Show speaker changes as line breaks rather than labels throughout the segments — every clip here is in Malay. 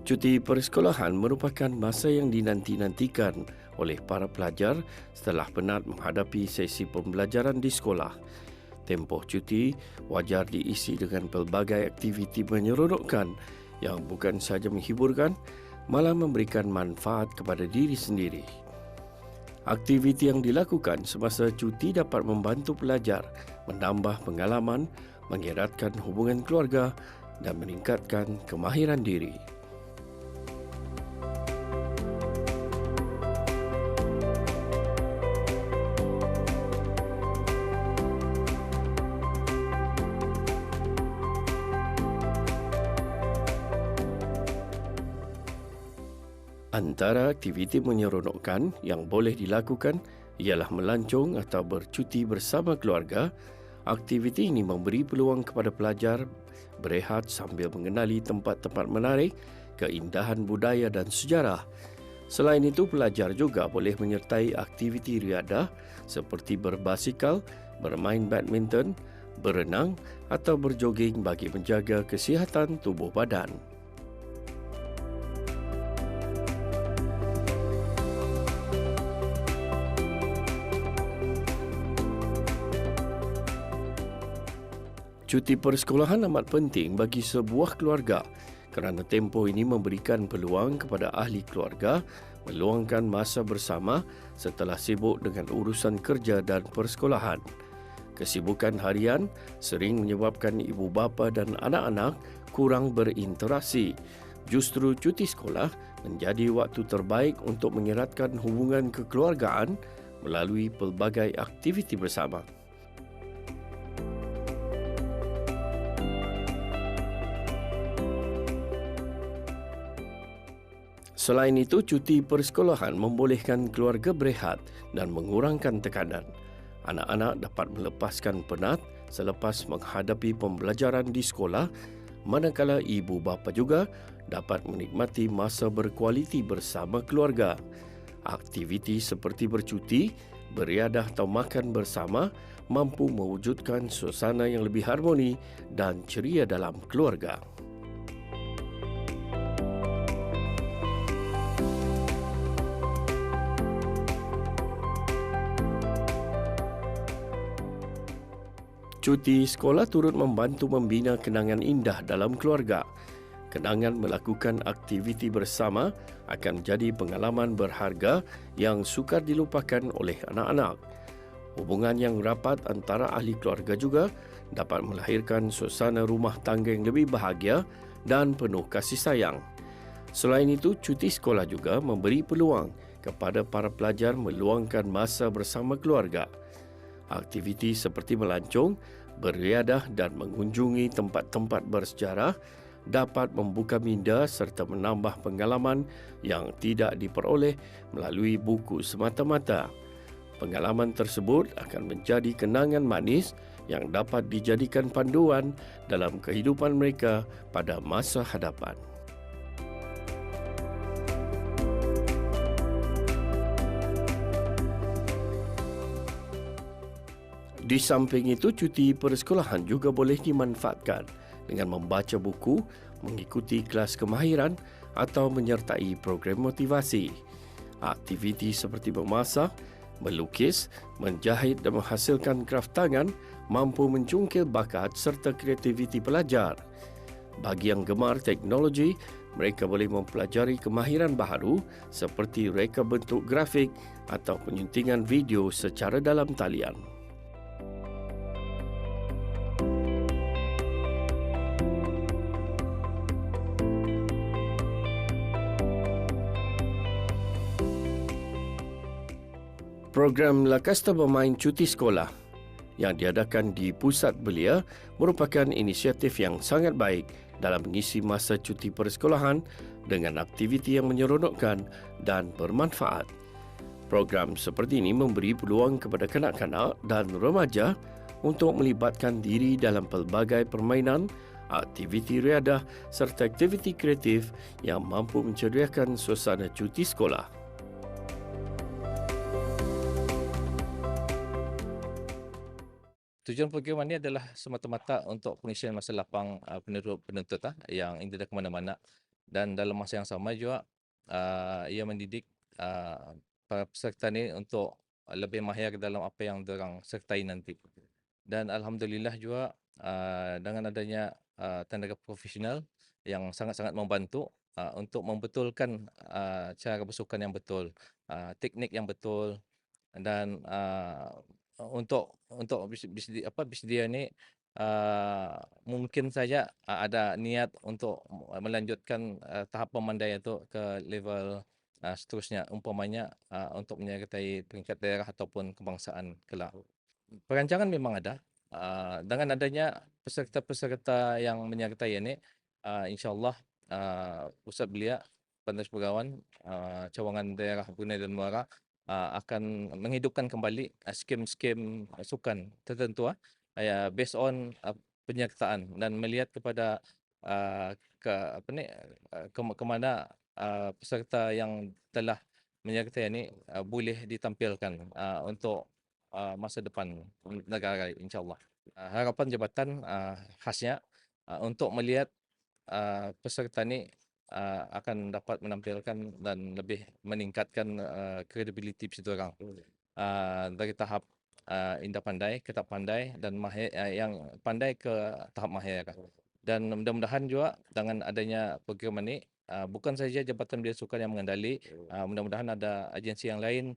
Cuti persekolahan merupakan masa yang dinanti-nantikan oleh para pelajar setelah penat menghadapi sesi pembelajaran di sekolah. Tempoh cuti wajar diisi dengan pelbagai aktiviti menyeronokkan yang bukan sahaja menghiburkan, malah memberikan manfaat kepada diri sendiri. Aktiviti yang dilakukan semasa cuti dapat membantu pelajar menambah pengalaman, mengeratkan hubungan keluarga dan meningkatkan kemahiran diri. Antara aktiviti menyeronokkan yang boleh dilakukan ialah melancong atau bercuti bersama keluarga. Aktiviti ini memberi peluang kepada pelajar berehat sambil mengenali tempat-tempat menarik, keindahan budaya dan sejarah. Selain itu, pelajar juga boleh menyertai aktiviti riadah seperti berbasikal, bermain badminton, berenang atau berjoging bagi menjaga kesihatan tubuh badan. Cuti persekolahan amat penting bagi sebuah keluarga kerana tempoh ini memberikan peluang kepada ahli keluarga meluangkan masa bersama setelah sibuk dengan urusan kerja dan persekolahan. Kesibukan harian sering menyebabkan ibu bapa dan anak-anak kurang berinteraksi. Justru cuti sekolah menjadi waktu terbaik untuk mengeratkan hubungan kekeluargaan melalui pelbagai aktiviti bersama. Selain itu, cuti persekolahan membolehkan keluarga berehat dan mengurangkan tekanan. Anak-anak dapat melepaskan penat selepas menghadapi pembelajaran di sekolah, manakala ibu bapa juga dapat menikmati masa berkualiti bersama keluarga. Aktiviti seperti bercuti, beriadah atau makan bersama mampu mewujudkan suasana yang lebih harmoni dan ceria dalam keluarga. Cuti sekolah turut membantu membina kenangan indah dalam keluarga. Kenangan melakukan aktiviti bersama akan menjadi pengalaman berharga yang sukar dilupakan oleh anak-anak. Hubungan yang rapat antara ahli keluarga juga dapat melahirkan suasana rumah tangga yang lebih bahagia dan penuh kasih sayang. Selain itu, cuti sekolah juga memberi peluang kepada para pelajar meluangkan masa bersama keluarga. Aktiviti seperti melancong, beriadah dan mengunjungi tempat-tempat bersejarah dapat membuka minda serta menambah pengalaman yang tidak diperoleh melalui buku semata-mata. Pengalaman tersebut akan menjadi kenangan manis yang dapat dijadikan panduan dalam kehidupan mereka pada masa hadapan. Di samping itu, cuti persekolahan juga boleh dimanfaatkan dengan membaca buku, mengikuti kelas kemahiran atau menyertai program motivasi. Aktiviti seperti memasak, melukis, menjahit dan menghasilkan kraf tangan mampu mencungkil bakat serta kreativiti pelajar. Bagi yang gemar teknologi, mereka boleh mempelajari kemahiran baharu seperti reka bentuk grafik atau penyuntingan video secara dalam talian. Program La Casta Bermain Cuti Sekolah yang diadakan di Pusat Belia merupakan inisiatif yang sangat baik dalam mengisi masa cuti persekolahan dengan aktiviti yang menyeronokkan dan bermanfaat. Program seperti ini memberi peluang kepada kanak-kanak dan remaja untuk melibatkan diri dalam pelbagai permainan, aktiviti riadah serta aktiviti kreatif yang mampu menceriakan suasana cuti sekolah.
Tujuan program ini adalah semata-mata untuk pengisian masa lapang penuntut yang tidak ke mana-mana dan dalam masa yang sama juga ia mendidik para peserta ni untuk lebih mahir dalam apa yang diorang sertai nanti. Dan alhamdulillah juga dengan adanya tenaga profesional yang sangat-sangat membantu untuk membetulkan cara bersukan yang betul, teknik yang betul, dan untuk bersedia ni mungkin saja ada niat untuk melanjutkan tahap pemandaian itu ke level seterusnya, umpamanya untuk menyertai peringkat daerah ataupun kebangsaan kelak. Perancangan memang ada. Dengan adanya peserta-peserta yang menyertai ini, insyaAllah Pusat Belia Pantai Sepagawan, Cawangan Daerah Brunei Darussalam akan menghidupkan kembali skim-skim sukan tertentu based on penyertaan dan melihat kepada ke mana peserta yang telah menyertai ini boleh ditampilkan untuk masa depan negara insyaAllah. Harapan jabatan khasnya untuk melihat peserta ni akan dapat menampilkan dan lebih meningkatkan kredibiliti seseorang dari tahap indah pandai ke tahap pandai dan mahir, yang pandai ke tahap mahir. Dan mudah-mudahan juga dengan adanya program ini bukan saja Jabatan Bina Sukan yang mengendali, mudah-mudahan ada agensi yang lain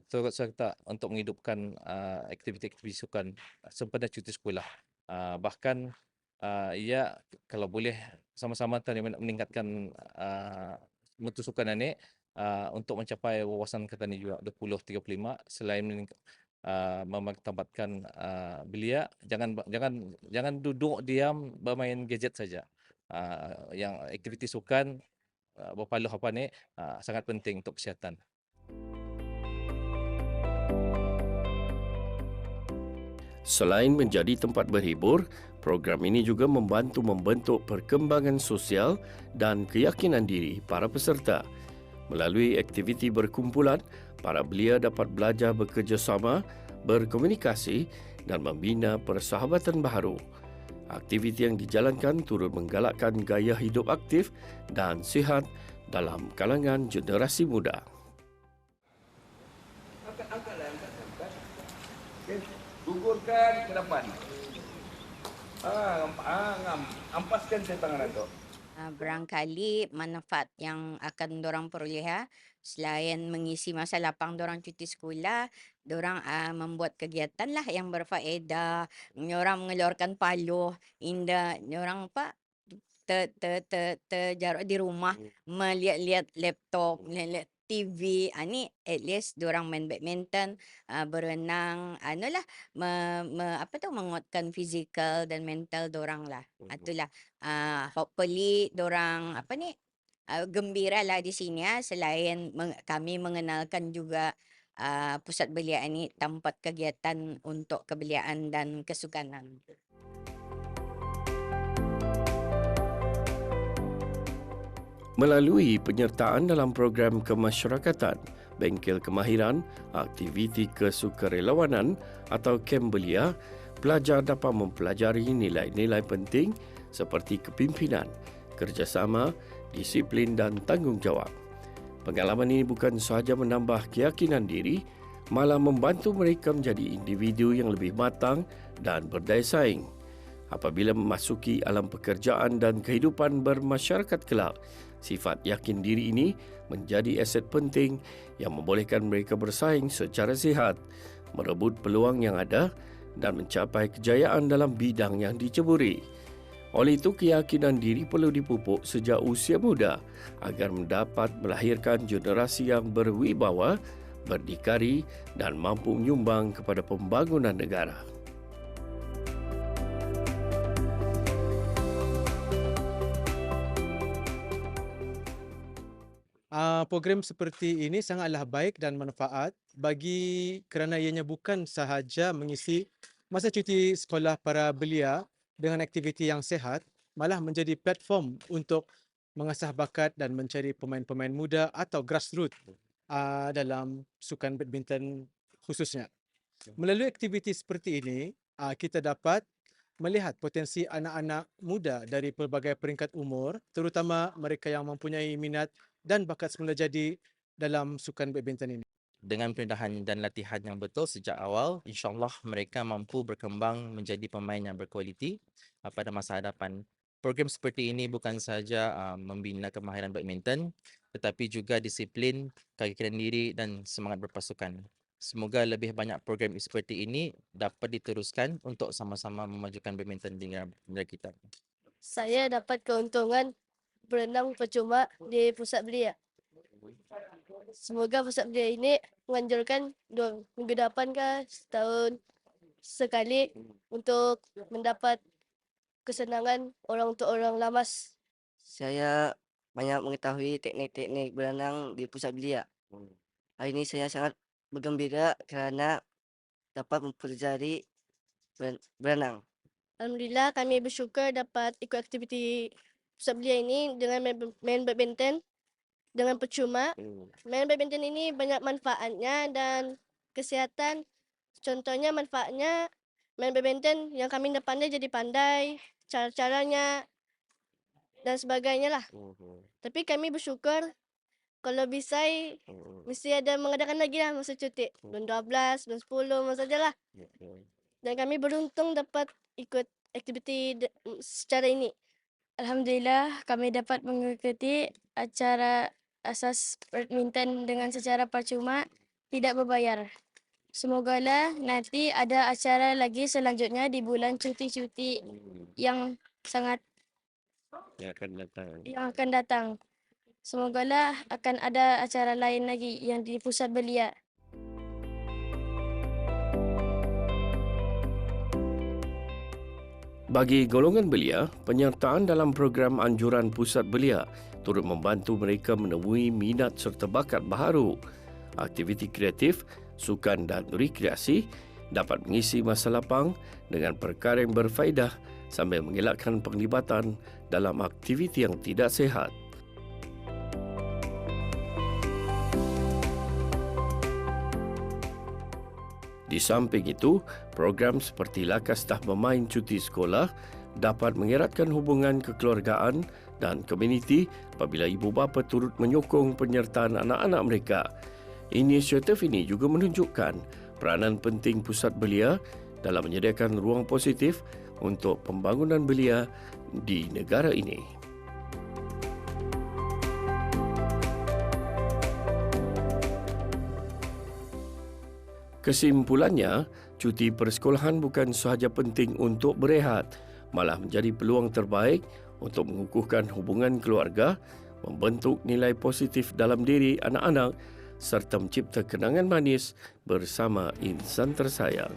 turut serta untuk menghidupkan aktiviti-aktiviti sukan sempena cuti sekolah. Bahkan ia kalau boleh sama-sama meningkatkan mutu sukan ini untuk mencapai wawasan kata ni juga 2035 selain memartabatkan belia, jangan duduk diam bermain gadget saja. Yang aktiviti sukan berpaluh apa ni sangat penting untuk kesihatan.
Selain menjadi tempat berhibur, program ini juga membantu membentuk perkembangan sosial dan keyakinan diri para peserta. Melalui aktiviti berkumpulan, para belia dapat belajar bekerjasama, berkomunikasi dan membina persahabatan baharu. Aktiviti yang dijalankan turut menggalakkan gaya hidup aktif dan sihat dalam kalangan generasi muda.
Angkat. Okey, gugurkan ke depan. Ampaskan saya tangan Dato'.
Barangkali manfaat yang akan dorang peroleh selain mengisi masa lapang dorang cuti sekolah, dorang membuat kegiatan lah yang berfaedah, dorang mengeluarkan paluh, indah dorang terjarak di rumah melihat-lihat laptop, lihat TV, ni at least dorang main badminton, berenang, menguatkan fizikal dan mental dorang lah. Itulah hopefully dorang gembira lah di sini selain kami mengenalkan juga pusat belia ini tempat kegiatan untuk kebeliaan dan kesukanan.
Melalui penyertaan dalam program kemasyarakatan, bengkel kemahiran, aktiviti kesukarelawanan atau kem belia, pelajar dapat mempelajari nilai-nilai penting seperti kepimpinan, kerjasama, disiplin dan tanggungjawab. Pengalaman ini bukan sahaja menambah keyakinan diri, malah membantu mereka menjadi individu yang lebih matang dan berdaya saing. Apabila memasuki alam pekerjaan dan kehidupan bermasyarakat kelak, sifat yakin diri ini menjadi aset penting yang membolehkan mereka bersaing secara sihat, merebut peluang yang ada dan mencapai kejayaan dalam bidang yang diceburi. Oleh itu, keyakinan diri perlu dipupuk sejak usia muda agar mendapat melahirkan generasi yang berwibawa, berdikari dan mampu menyumbang kepada pembangunan negara.
Program seperti ini sangatlah baik dan manfaat kerana ianya bukan sahaja mengisi masa cuti sekolah para belia dengan aktiviti yang sihat, malah menjadi platform untuk mengasah bakat dan mencari pemain-pemain muda atau grassroots dalam sukan badminton khususnya. Melalui aktiviti seperti ini, kita dapat melihat potensi anak-anak muda dari pelbagai peringkat umur, terutama mereka yang mempunyai minat dan bakat semula jadi dalam sukan badminton ini.
Dengan pendedahan dan latihan yang betul sejak awal, insyaAllah mereka mampu berkembang menjadi pemain yang berkualiti pada masa hadapan. Program seperti ini bukan sahaja membina kemahiran badminton, tetapi juga disiplin, keyakinan diri dan semangat berpasukan. Semoga lebih banyak program seperti ini dapat diteruskan untuk sama-sama memajukan badminton di negara kita.
Saya dapat keuntungan berenang percuma di pusat belia. Semoga pusat belia ini menganjurkan 2 minggu depan ke setahun sekali untuk mendapat kesenangan untuk orang lamas.
Saya banyak mengetahui teknik-teknik berenang di pusat belia. Hari ini saya sangat bergembira kerana dapat mempelajari berenang.
Alhamdulillah kami bersyukur dapat ikut aktiviti pusat belia ini dengan main badminton dengan percuma. Main badminton ini banyak manfaatnya dan kesihatan. Contohnya manfaatnya main badminton yang kami dah pandai jadi pandai, cara-caranya dan sebagainya lah. Tapi kami bersyukur kalau bisa mesti ada mengadakan lagi lah masa cuti. Bulan 12, bulan 10, masa saja lah. Dan kami beruntung dapat ikut aktiviti secara ini.
Alhamdulillah kami dapat mengikuti acara asas badminton dengan secara percuma tidak berbayar. Semogalah nanti ada acara lagi selanjutnya di bulan cuti-cuti yang sangat
Yang
akan datang. Semogalah akan ada acara lain lagi yang di pusat belia.
Bagi golongan belia, penyertaan dalam program anjuran pusat belia turut membantu mereka menemui minat serta bakat baharu. Aktiviti kreatif, sukan dan rekreasi dapat mengisi masa lapang dengan perkara yang berfaedah sambil mengelakkan penglibatan dalam aktiviti yang tidak sihat. Di samping itu, program seperti Lakas Tah Memain Cuti Sekolah dapat mengeratkan hubungan kekeluargaan dan komuniti apabila ibu bapa turut menyokong penyertaan anak-anak mereka. Inisiatif ini juga menunjukkan peranan penting pusat belia dalam menyediakan ruang positif untuk pembangunan belia di negara ini. Kesimpulannya, cuti persekolahan bukan sahaja penting untuk berehat, malah menjadi peluang terbaik untuk mengukuhkan hubungan keluarga, membentuk nilai positif dalam diri anak-anak serta mencipta kenangan manis bersama insan tersayang.